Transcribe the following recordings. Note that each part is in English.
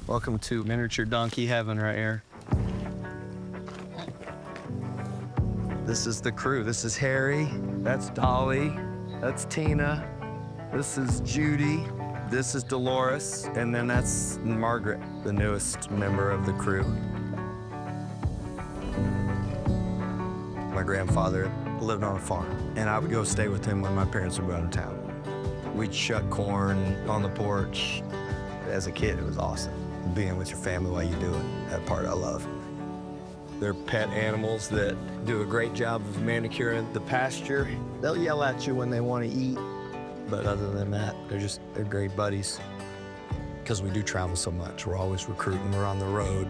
Welcome to miniature donkey heaven right here. This is the crew. This is Harry. That's Dolly. That's Tina. This is Judy. This is Dolores. And then that's Margaret, the newest member of the crew. My grandfather lived on a farm, and I would go stay with him when my parents would go out of town. We'd shuck corn on the porch. As a kid, it was awesome. Being with your family while you do it, that part I love. They're pet animals that do a great job of manicuring the pasture. They'll yell at you when they want to eat, but other than that, they're great buddies. Because we do travel so much. We're always recruiting, we're on the road.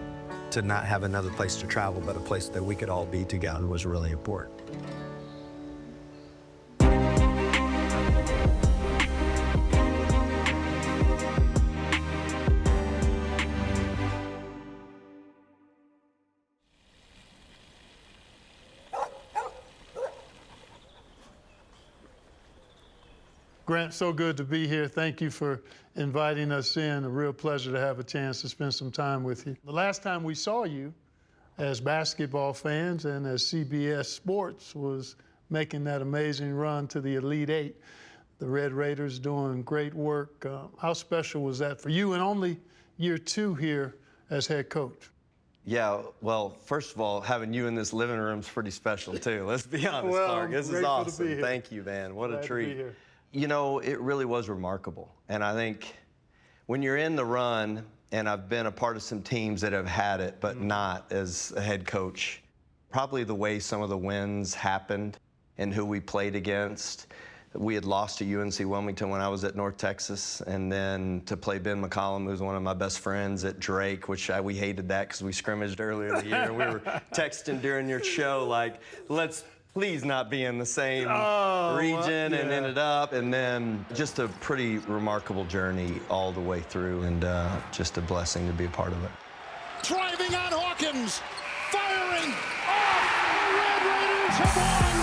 To not have another place to travel, but a place that we could all be together was really important. Grant, so good to be here. Thank you for inviting us in. A real pleasure to have a chance to spend some time with you. The last time we saw you as basketball fans and as CBS Sports was making that amazing run to the Elite Eight. The Red Raiders doing great work. How special was that for you, and only year 2 here as head coach? Yeah, well, first of all, having you in this living room is pretty special too. Let's be honest, Clark. This is awesome. Thank you, man. What a treat. You know, it really was remarkable. And I think when you're in the run, and I've been a part of some teams that have had it, but not as a head coach, probably the way some of the wins happened and who we played against. We had lost to UNC Wilmington when I was at North Texas, and then to play Ben McCollum, who's one of my best friends at Drake, which we hated that because we scrimmaged earlier in the year. We were texting during your show like, let's please not be in the same region, and ended up, and then just a pretty remarkable journey all the way through, and just a blessing to be a part of it. Driving on Hawkins, firing off, the Red Raiders have won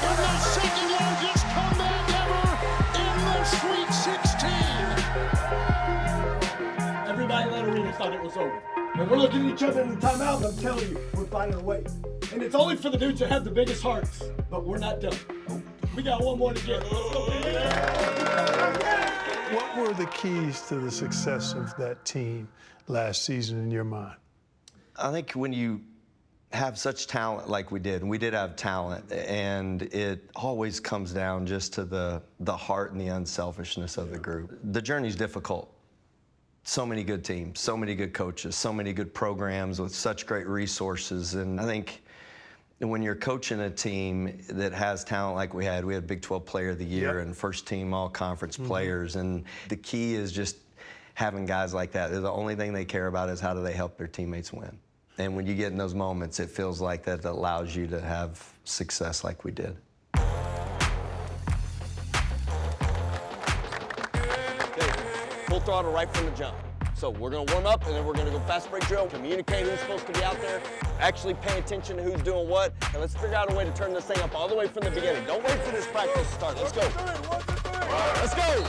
in the second largest comeback ever in the Sweet 16. Everybody in that arena thought it was over. And we're looking at each other in the timeout, and I'm telling you, we're finding a way. And it's only for the dudes that have the biggest hearts, but we're not done. We got one more to get. Let's go. What were the keys to the success of that team last season in your mind? I think when you have such talent like we did, and we did have talent, and it always comes down just to the heart and the unselfishness of the group. The journey's difficult. So many good teams, so many good coaches, so many good programs with such great resources, and I think when you're coaching a team that has talent like we had Big 12 Player of the Year and first team all-conference players, and the key is just having guys like that. The only thing they care about is how do they help their teammates win. And when you get in those moments, it feels like that allows you to have success like we did. Full throttle right from the jump. So we're going to warm up, and then we're going to go fast break drill, communicate who's supposed to be out there, actually pay attention to who's doing what, and let's figure out a way to turn this thing up all the way from the beginning. Don't wait for this practice to start. Let's go. Let's go.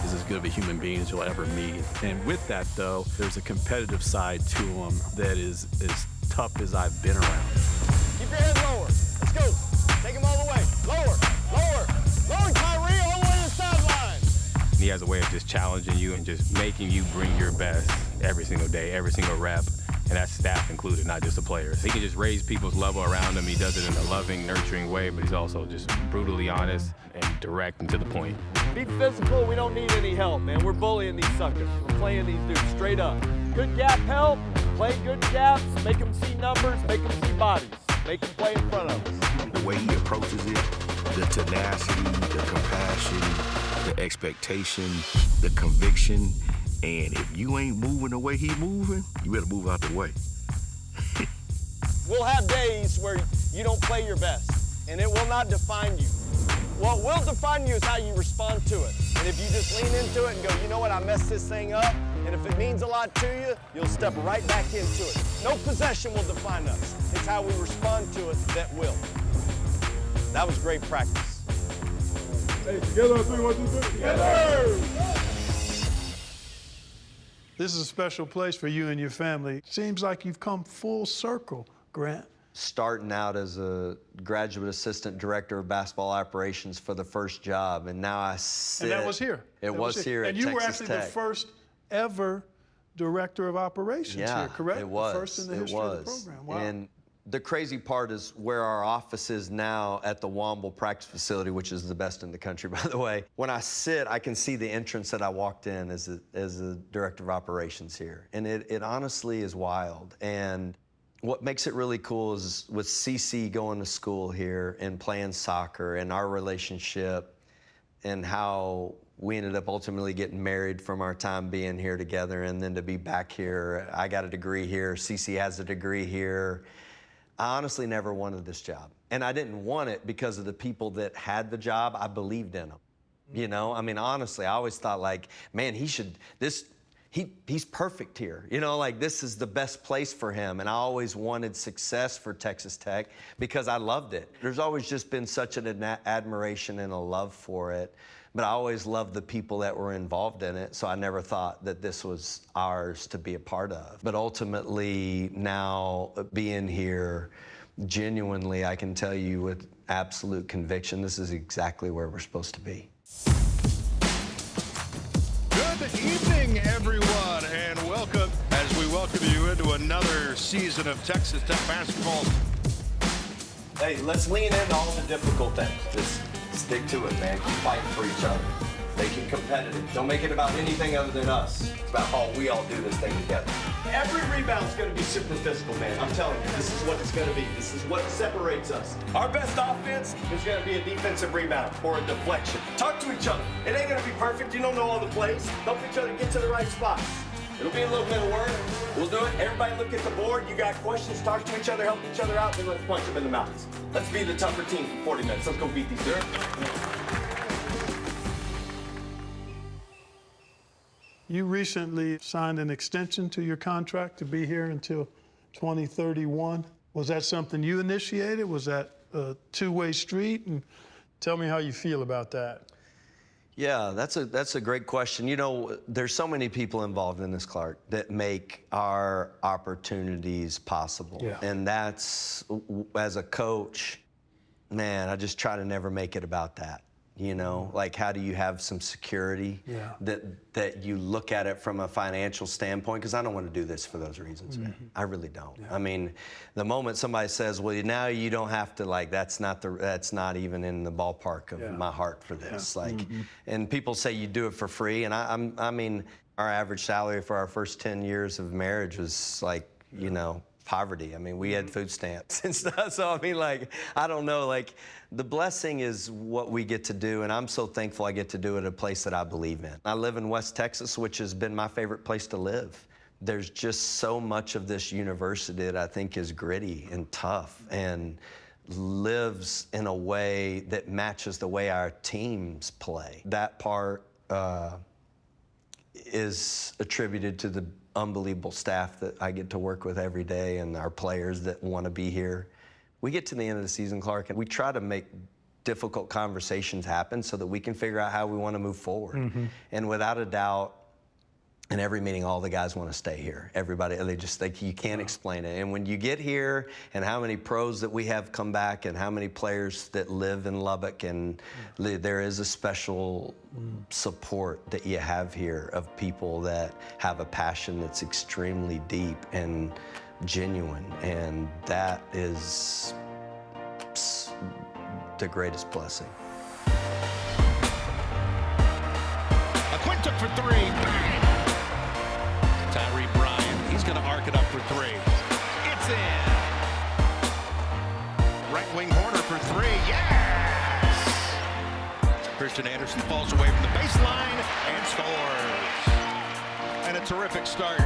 He's as good of a human being as you'll ever meet. And with that, though, there's a competitive side to him that is as tough as I've been around. Keep your head lower. Let's go. Take him all the way. Lower, lower. Lower, Kyrie, all the way to the sideline. He has a way of just challenging you and just making you bring your best every single day, every single rep. And that's staff included, not just the players. He can just raise people's level around him. He does it in a loving, nurturing way, but he's also just brutally honest and direct and to the point. Be physical, we don't need any help, man. We're bullying these suckers. We're playing these dudes straight up. Good gap help, play good gaps, make them see numbers, make them see bodies, make them play in front of us. The way he approaches it, the tenacity, the compassion, the expectation, the conviction, and if you ain't moving the way he moving, you better move out the way. We'll have days where you don't play your best, and it will not define you. What will define you is how you respond to it. And if you just lean into it and go, you know what, I messed this thing up, and if it means a lot to you, you'll step right back into it. No possession will define us. It's how we respond to it that will. That was great practice. Hey, together on 3, 1, 2, 3. Together! This is a special place for you and your family. Seems like you've come full circle, Grant. Starting out as a graduate assistant director of basketball operations for the first job, and now I sit. And that was here. It was here at Texas Tech. And you were actually the first ever director of operations here, correct? It was. The first in the history of the program. Wow. And the crazy part is where our office is now at the Womble practice facility, which is the best in the country, by the way. When I sit, I can see the entrance that I walked in as a director of operations here. And it honestly is wild. And what makes it really cool is with CC going to school here and playing soccer and our relationship and how we ended up ultimately getting married from our time being here together, and then to be back here. I got a degree here, CC has a degree here. I honestly never wanted this job. And I didn't want it because of the people that had the job. I believed in them. You know, I mean, honestly, I always thought like, man, he's perfect here. You know, like this is the best place for him. And I always wanted success for Texas Tech because I loved it. There's always just been such an admiration and a love for it. But I always loved the people that were involved in it, so I never thought that this was ours to be a part of. But ultimately, now being here, genuinely, I can tell you with absolute conviction, this is exactly where we're supposed to be. Good evening, everyone, and welcome as we welcome you into another season of Texas Tech basketball. Hey, let's lean into all the difficult things. Just stick to it, man. Keep fighting for each other. Make it competitive. Don't make it about anything other than us. It's about how we all do this thing together. Every rebound's going to be super physical, man. I'm telling you, this is what it's going to be. This is what separates us. Our best offense is going to be a defensive rebound or a deflection. Talk to each other. It ain't going to be perfect. You don't know all the plays. Help each other get to the right spots. It'll be a little bit of work. We'll do it. Everybody look at the board. You got questions, talk to each other, help each other out, then let's punch them in the mouths. Let's be the tougher team for 40 minutes. Let's go beat these guys. You recently signed an extension to your contract to be here until 2031. Was that something you initiated? Was that a two-way street? And tell me how you feel about that. Yeah, that's a great question. You know, there's so many people involved in this, Clark, that make our opportunities possible. Yeah. And that's, as a coach, man, I just try to never make it about that. You know, like how do you have some security that you look at it from a financial standpoint? Because I don't want to do this for those reasons, man. I really don't. I mean, the moment somebody says, well, now you don't have to, like, that's not even in the ballpark of my heart for this. Like, and people say you do it for free. And I mean, our average salary for our first 10 years of marriage was like, you know, poverty. I mean, we had food stamps and stuff. So, I mean, like, I don't know, like, the blessing is what we get to do, and I'm so thankful I get to do it at a place that I believe in. I live in West Texas, which has been my favorite place to live. There's just so much of this university that I think is gritty and tough and lives in a way that matches the way our teams play. That part is attributed to the unbelievable staff that I get to work with every day and our players that want to be here. We get to the end of the season, Clark, and we try to make difficult conversations happen so that we can figure out how we want to move forward. And without a doubt, in every meeting, all the guys want to stay here. Everybody, they just think you can't explain it. And when you get here and how many pros that we have come back and how many players that live in Lubbock, and there is a special support that you have here of people that have a passion that's extremely deep and genuine. And that is the greatest blessing. A quick took for three. Tyree Bryan, he's going to arc it up for three. It's in. Right wing Horner for three. Yes! Christian Anderson falls away from the baseline and scores. And a terrific start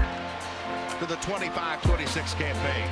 to the 25-26 campaign.